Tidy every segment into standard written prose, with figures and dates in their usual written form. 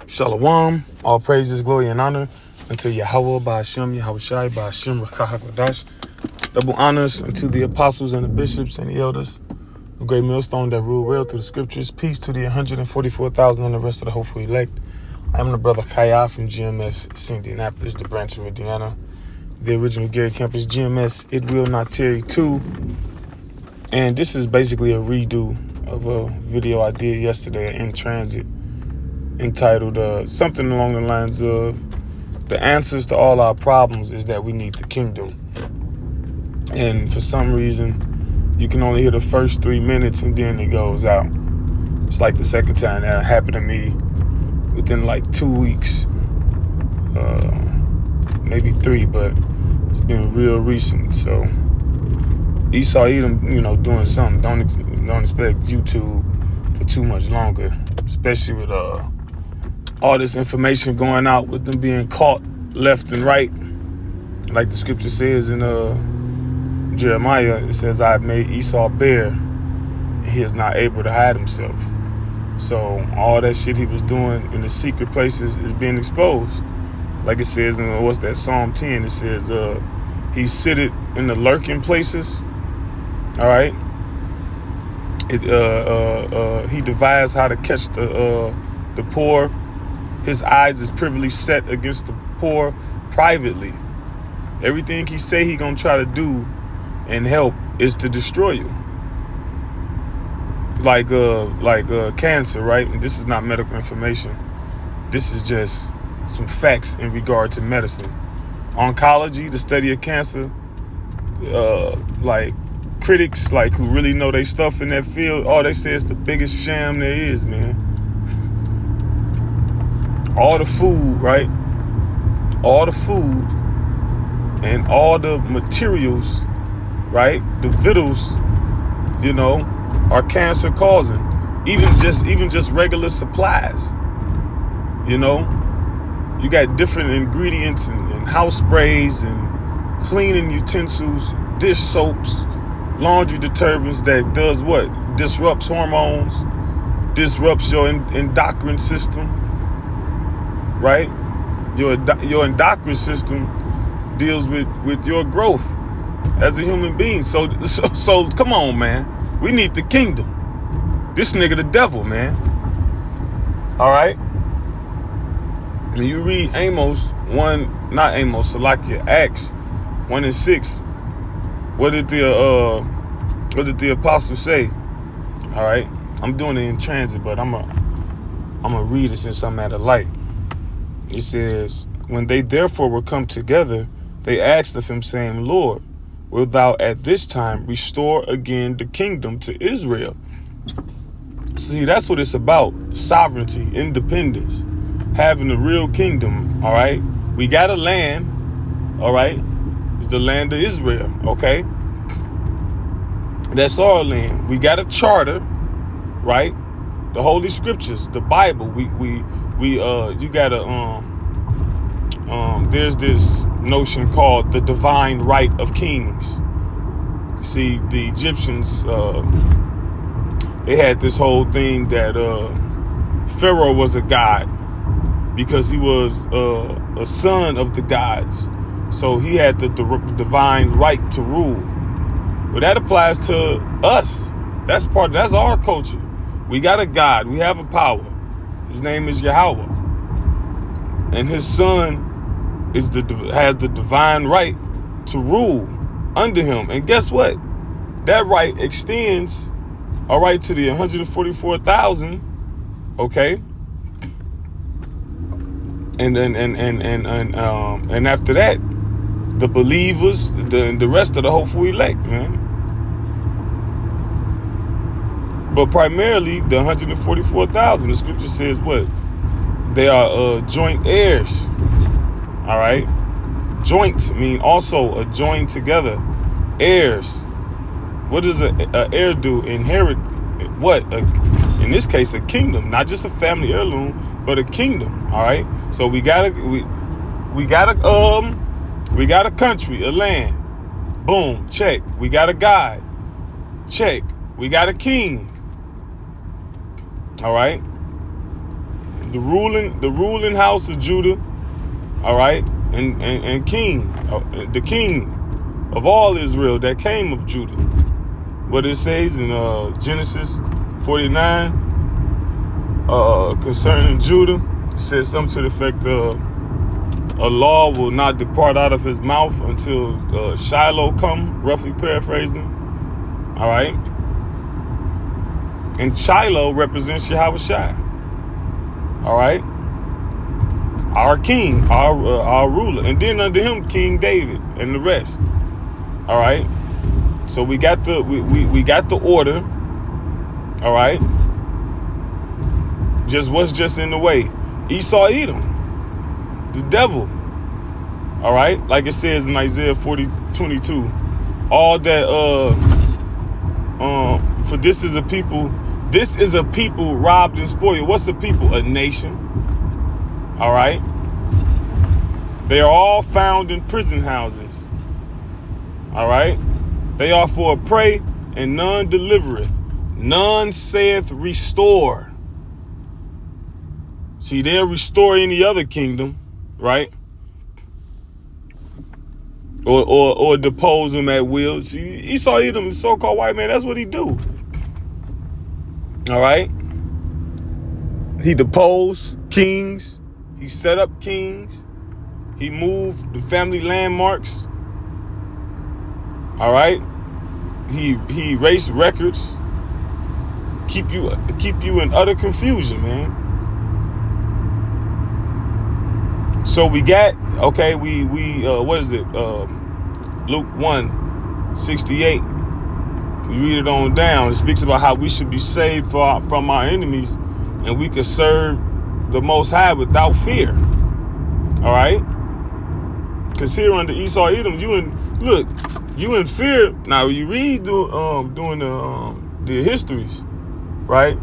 Shalom, all praises, glory, and honor unto Yahweh, Ba'ashem, Yahushai, Ba'ashem, Rakah HaKodash. Double honors unto the apostles and the bishops and the elders of Great Millstone that rule well through the scriptures. Peace to the 144,000 and the rest of the hopeful elect. I'm the brother Kaya from GMS Indianapolis, the branch of Indiana. The original Gary campus, GMS It Will Not Tarry 2. And this is basically a redo of a video I did yesterday in transit, entitled something along the lines of the answers to all our problems is that we need the kingdom. And for some reason, you can only hear the first 3 minutes and then it goes out. It's like the second time that happened to me within like 2 weeks, maybe 3, but it's been real recent. So Esau Edom, doing something. Don't expect YouTube for too much longer, especially with all this information going out with them being caught left and right. Like the scripture says in Jeremiah, it says, I have made Esau bare, and he is not able to hide himself. So all that shit he was doing in the secret places is being exposed. Like it says in, what's that, Psalm 10, it says, he sitteth in the lurking places, all right? He devised how to catch the poor. His eyes is privily set against the poor privately. Everything he say he gonna try to do and help is to destroy you. Like cancer, right? And this is not medical information. This is just some facts in regard to medicine. Oncology, the study of cancer, like critics who really know their stuff in that field, all they say is the biggest sham there is, man. All the food, right? All the food and all the materials, right? The vittles, are cancer causing. Even just regular supplies. You got different ingredients and house sprays and cleaning utensils, dish soaps, laundry detergents that does what? Disrupts hormones, disrupts your endocrine system, right? Your endocrine system deals with your growth as a human being. So come on, man. We need the kingdom. This nigga the devil, man. All right? When you read Acts 1:6, what did the apostles say? All right? I'm doing it in transit, but I'm gonna read it since I'm at a light. It says, when they therefore were come together, they asked of him, saying, Lord, wilt thou at this time restore again the kingdom to Israel? See, that's what it's about. Sovereignty, independence, having a real kingdom, all right? We got a land, all right? It's the land of Israel, okay? That's our land. We got a charter, right? The Holy Scriptures, the Bible. You got there's this notion called the divine right of kings. See, the Egyptians, they had this whole thing that Pharaoh was a god because he was a son of the gods. So he had the divine right to rule. Well, that applies to us. That's our culture. We got a God. We have a power. His name is Yahweh. And his son has the divine right to rule under him. And guess what? That right extends, all right, to the 144,000, okay? And after that, the believers, the rest of the hopeful elect, man. But primarily the 144,000, the scripture says what? They are joint heirs. All right? Joint mean also joined together. Heirs. What does an heir do? Inherit what? In this case, a kingdom, not just a family heirloom, but a kingdom. All right? So we got a country, a land. Boom, check. We got a God. Check. We got a king. All right? the ruling house of Judah, all right, and king, the king of all Israel that came of Judah. What it says in Genesis 49 concerning Judah, it says something to the effect a law will not depart out of his mouth until Shiloh come, roughly paraphrasing. All right. And Shiloh represents Yahushua. All right. Our king, our ruler. And then under him, King David and the rest. All right. So we got the we got the order. All right. What's just in the way? Esau, Edom, the devil. All right. Like it says in Isaiah 40:22, all that for this is a people robbed and spoiled. What's a people? A nation. All right. They are all found in prison houses. All right. They are for a prey, and none delivereth. None saith restore. See, they'll restore any other kingdom, right? Or depose them at will. See, Esau Edom, the so-called white man, that's what he do. All right? He deposed kings. He set up kings. He moved the family landmarks. All right? He erased records. Keep you in utter confusion, man. So we got, okay, we what is it? Luke 1:68. We read it on down. It speaks about how we should be saved from our enemies, and we can serve the Most High without fear. All right? Because here under Esau Edom, you in fear. Now you read doing the histories, right?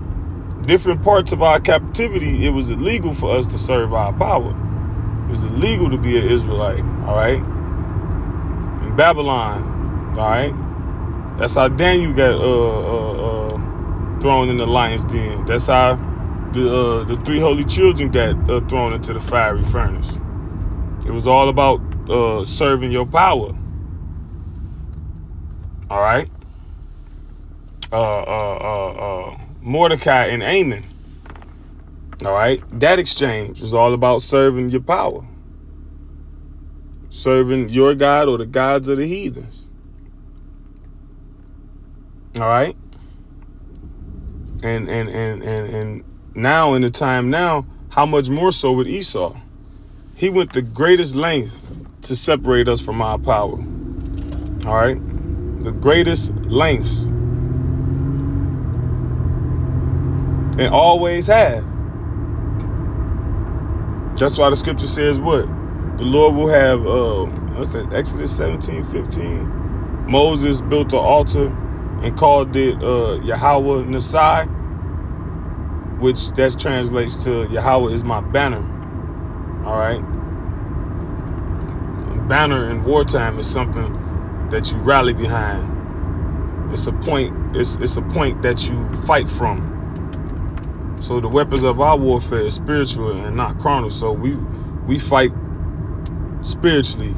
Different parts of our captivity, it was illegal for us to serve our power. It was illegal to be an Israelite, all right? In Babylon, all right? That's how Daniel got thrown in the lion's den. That's how the three holy children got thrown into the fiery furnace. It was all about serving your power. All right? Mordecai and Amon. All right? That exchange was all about serving your power. Serving your God or the gods of the heathens. All right? And now, in the time now, how much more so with Esau? He went the greatest length to separate us from our power. All right? The greatest lengths. And always have. That's why the scripture says what? The Lord will have, what's that, Exodus 17:15? Moses built an altar and called it Yahweh Nisai, which that translates to Yahweh is my banner. All right? Banner in wartime is something that you rally behind. It's a point. It's a point that you fight from. So the weapons of our warfare is spiritual and not carnal. So we fight spiritually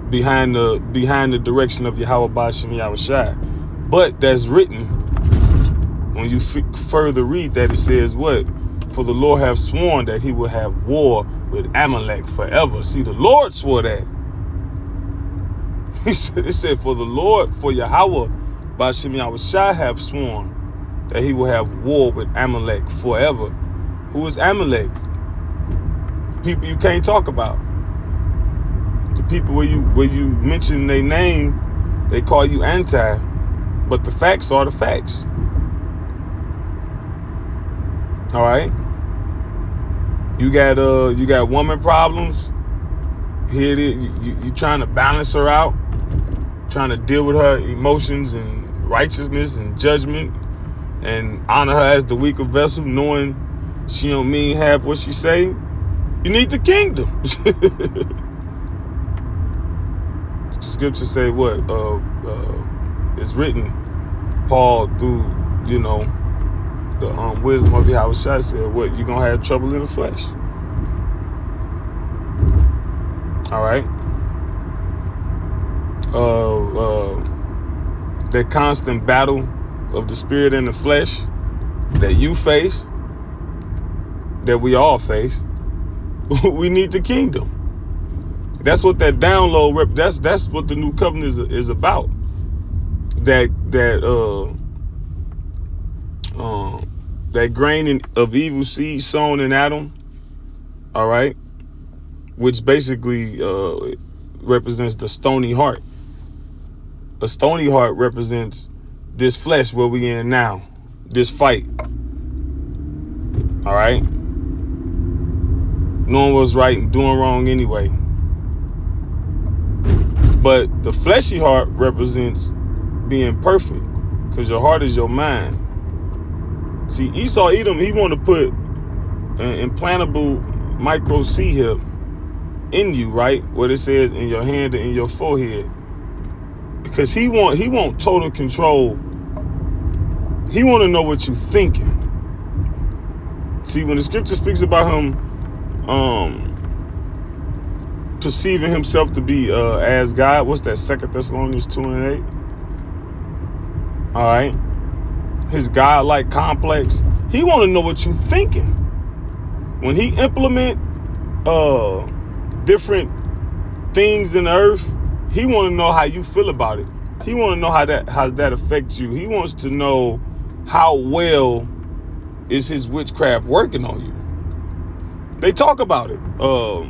behind the direction of Yahweh Ba'ashem Yahushua. But that's written when you further read that, it says what? For the Lord have sworn that he will have war with Amalek forever. See, the Lord swore that. It said for the Lord, for Yahweh Ba'ashem Yahushua have sworn that he will have war with Amalek forever. Who is Amalek? The people you can't talk about. The people where you mention their name, they call you anti, but the facts are the facts. All right. You got woman problems. Here it is. You trying to balance her out, trying to deal with her emotions and righteousness and judgment, and honor her as the weaker vessel, knowing she don't mean half what she say. You need the kingdom. Scripture say what? It's written, Paul through, the wisdom of Yahushua said, what, you're going to have trouble in the flesh. All right. That constant battle of the spirit and the flesh that you face, that we all face, we need the kingdom. That's what that download, that's what the new covenant is about. That grain of evil seed sown in Adam, all right, which basically represents the stony heart. A stony heart represents this flesh where we in now, this fight. All right, knowing what's right and doing wrong anyway. But the fleshy heart represents being perfect, because your heart is your mind. See, Esau Edom, he want to put an implantable micro C-hip in you, right? What it says in your hand and in your forehead. Because he want total control. He want to know what you're thinking. See, when the scripture speaks about him perceiving himself to be as God, what's that, 2 Thessalonians 2:8? All right. His God-like complex. He want to know what you thinking. When he implement different things in the earth, he want to know how you feel about it. He want to know how that affects you. He wants to know how well is his witchcraft working on you. They talk about it. What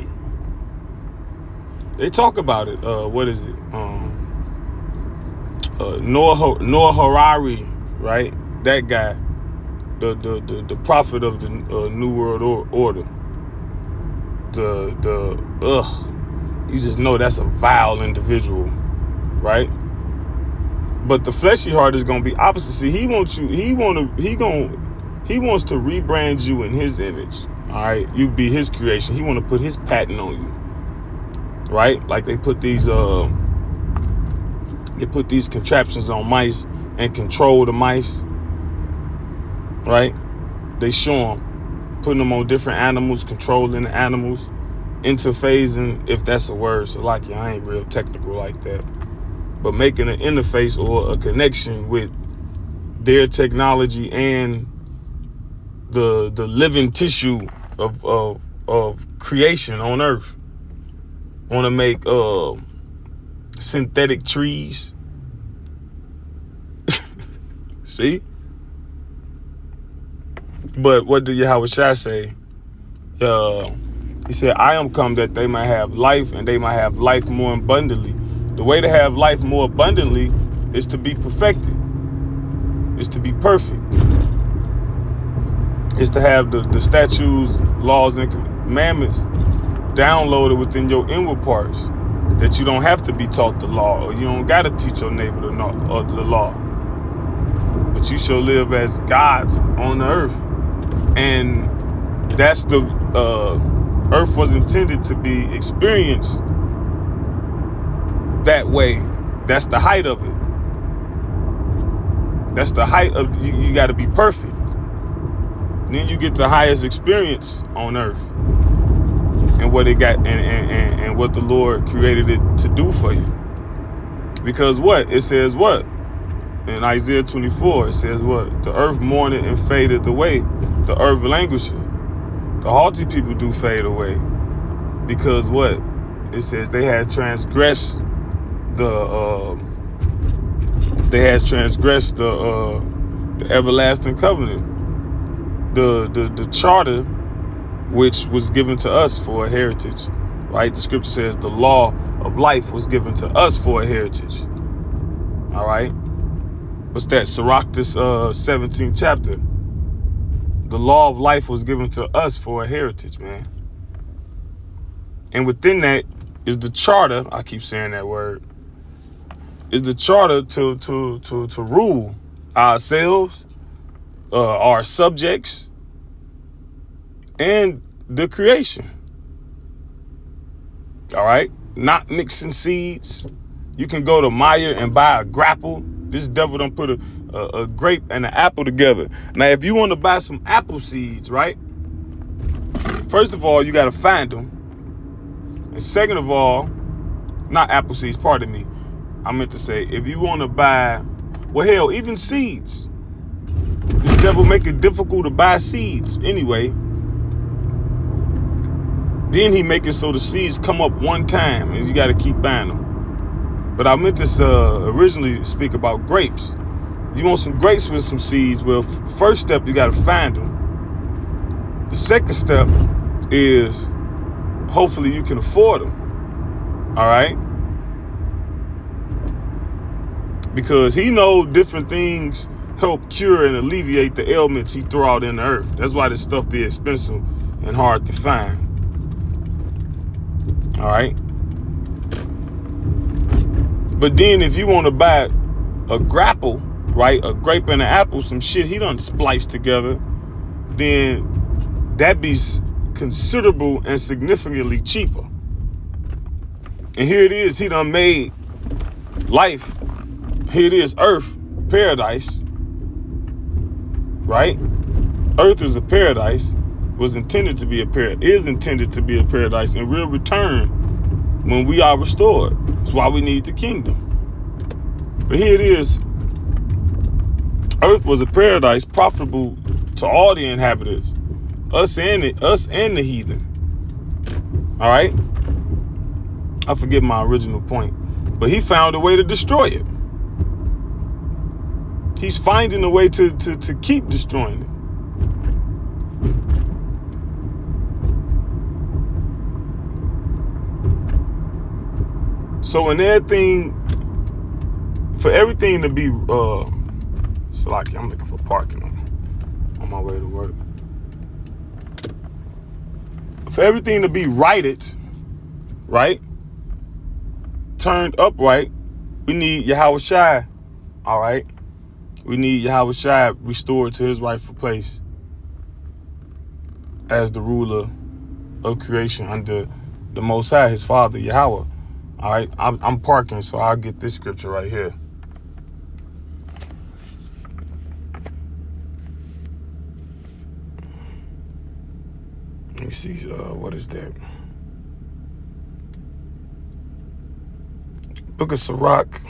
is it? Noah Harari, right? That guy, the prophet of the New World Order. You just know that's a vile individual, right? But the fleshy heart is gonna be opposite. See, he wants to rebrand you in his image. All right, you be his creation. He want to put his patent on you, right? Like they put these contraptions on mice and control the mice, right? They show them, putting them on different animals, controlling the animals, interfacing, if that's a word. So like, I ain't real technical like that, but making an interface or a connection with their technology and the living tissue of creation on earth. Want to make synthetic trees. See? But what did Yahushua say? He said, I am come that they might have life, and they might have life more abundantly. The way to have life more abundantly is to be perfected. Is to be perfect. Is to have the statutes, laws, and commandments downloaded within your inward parts, that you don't have to be taught the law, or you don't got to teach your neighbor the law. But you shall live as gods on the earth. And that's the earth was intended to be experienced that way. That's the height of it. That's the height of, you got to be perfect. Then you get the highest experience on earth, and what it got, and what the Lord created it to do for you. Because what it says, what in Isaiah 24, it says what? The earth mourned and faded away, the earth languishing. The haughty people do fade away, because what it says, they had transgressed the everlasting covenant, the charter which was given to us for a heritage, right? The scripture says the law of life was given to us for a heritage. All right. What's that? Sirachus 17th chapter. The law of life was given to us for a heritage, man. And within that is the charter. I keep saying that word. Is the charter to rule ourselves, our subjects, and the creation. All right? Not mixing seeds. You can go to Meijer and buy a grapple. This devil done put a a grape and an apple together. Now, if you want to buy some apple seeds, right? First of all, you got to find them. And second of all, not apple seeds, pardon me. I meant to say, if you want to buy, well, hell, even seeds. This devil make it difficult to buy seeds anyway. Then he make it so the seeds come up one time and you got to keep buying them. But I meant to originally speak about grapes. You want some grapes with some seeds? Well, first step, you got to find them. The second step is hopefully you can afford them. All right? Because he knows different things help cure and alleviate the ailments he throw out in the earth. That's why this stuff be expensive and hard to find. All right? But then if you want to buy a grapple, right, a grape and an apple, some shit he done spliced together, then that be considerable and significantly cheaper. And here it is, he done made life, here it is, earth, paradise, right? Earth is a paradise, was intended to be a paradise, is intended to be a paradise, and will return when we are restored. That's why we need the kingdom. But here it is, earth was a paradise profitable to all the inhabitants, us and the heathen. All right? I forget my original point, but he found a way to destroy it. He's finding a way to keep destroying it. So in everything, for everything to be, so like I'm looking for parking on my way to work. For everything to be righted, right? Turned upright, we need Yahawashi, all right? We need Yahawashi restored to his rightful place as the ruler of creation under the Most High, his father, Yahweh. All right, I'm parking, so I'll get this scripture right here. Let me see, what is that? Book of Sirach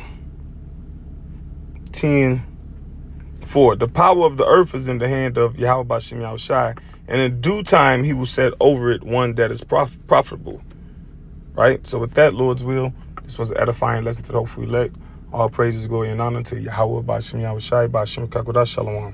10:4. The power of the earth is in the hand of Yahweh B'Shem Yahushai, and in due time he will set over it one that is profitable. Right? So with that, Lord's will, this was an edifying lesson to the hopeful elect. All praises, glory, and honor to Yahweh B'Shem Yahushai, B'Shem Kakodash Shalom.